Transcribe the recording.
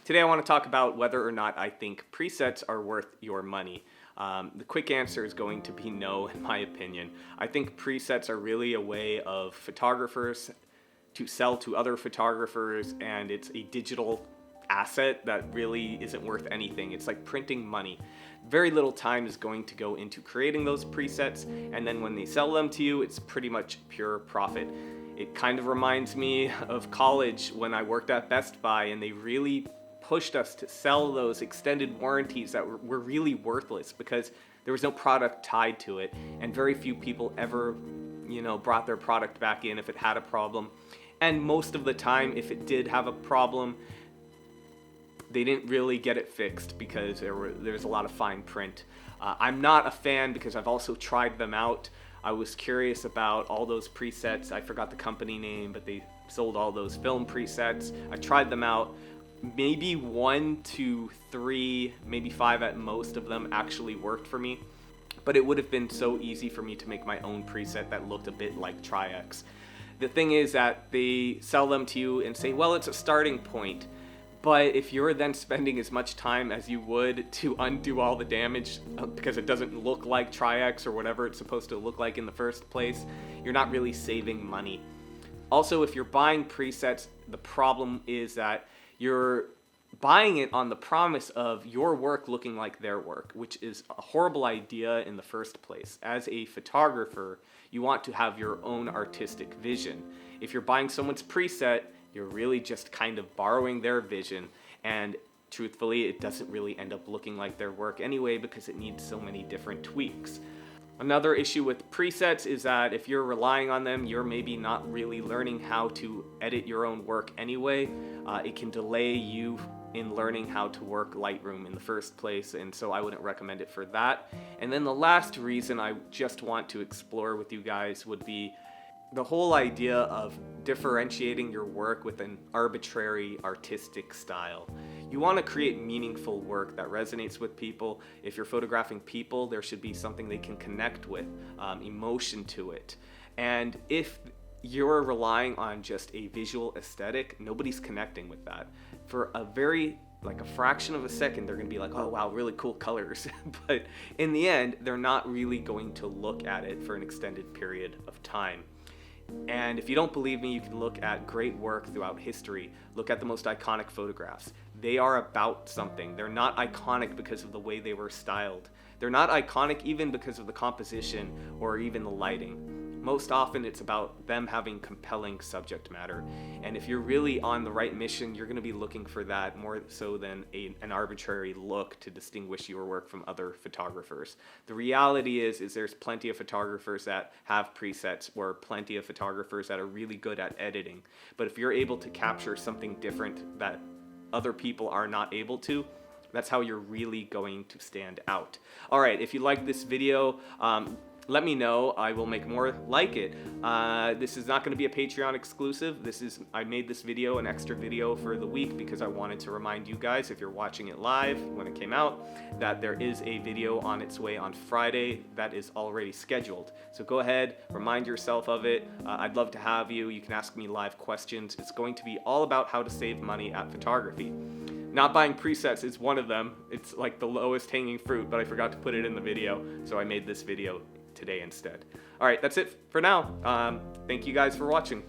Today I want to talk about whether or not I think presets are worth your money. The quick answer is going to be no, in my opinion. I think presets are really a way of photographers to sell to other photographers, and it's a digital asset that really isn't worth anything. It's like printing money. Very little time is going to go into creating those presets, and then when they sell them to you, it's pretty much pure profit. It kind of reminds me of college when I worked at Best Buy, and they really pushed us to sell those extended warranties that were really worthless because there was no product tied to it, and very few people ever, brought their product back in if it had a problem. And most of the time, if it did have a problem, they didn't really get it fixed because there's a lot of fine print. I'm not a fan because I've also tried them out. I was curious about all those presets. I forgot the company name, but they sold all those film presets. I tried them out. Maybe 1 to 3, maybe 5 at most of them actually worked for me. But it would have been so easy for me to make my own preset that looked a bit like Tri-X. The thing is that they sell them to you and say, well, it's a starting point. But if you're then spending as much time as you would to undo all the damage because it doesn't look like Tri-X or whatever it's supposed to look like in the first place, you're not really saving money. Also, if you're buying presets, the problem is that you're buying it on the promise of your work looking like their work, which is a horrible idea in the first place. As a photographer, you want to have your own artistic vision. If you're buying someone's preset, you're really just kind of borrowing their vision, and truthfully, it doesn't really end up looking like their work anyway because it needs so many different tweaks. Another issue with presets is that if you're relying on them, you're maybe not really learning how to edit your own work anyway. It can delay you in learning how to work Lightroom in the first place, and so I wouldn't recommend it for that. And then the last reason I just want to explore with you guys would be the whole idea of differentiating your work with an arbitrary artistic style. You want to create meaningful work that resonates with people. If you're photographing people, there should be something they can connect with, emotion to it. And if you're relying on just a visual aesthetic, nobody's connecting with that. For a fraction of a second, they're going to be like, oh wow, really cool colors. But in the end, they're not really going to look at it for an extended period of time. And if you don't believe me, you can look at great work throughout history. Look at the most iconic photographs. They are about something. They're not iconic because of the way they were styled. They're not iconic even because of the composition or even the lighting. Most often it's about them having compelling subject matter. And if you're really on the right mission, you're going to be looking for that more so than an arbitrary look to distinguish your work from other photographers. The reality is there's plenty of photographers that have presets or plenty of photographers that are really good at editing. But if you're able to capture something different that other people are not able to, that's how you're really going to stand out. All right, if you like this video, let me know. I will make more like it. This is not going to be a Patreon exclusive. I made this video an extra video for the week because I wanted to remind you guys, if you're watching it live when it came out, that there is a video on its way on Friday that is already scheduled. So go ahead, remind yourself of it. I'd love to have you. You can ask me live questions. It's going to be all about how to save money at photography. Not buying presets is one of them. It's like the lowest hanging fruit, but I forgot to put it in the video, so I made this video today instead. All right, that's it for now. Thank you guys for watching.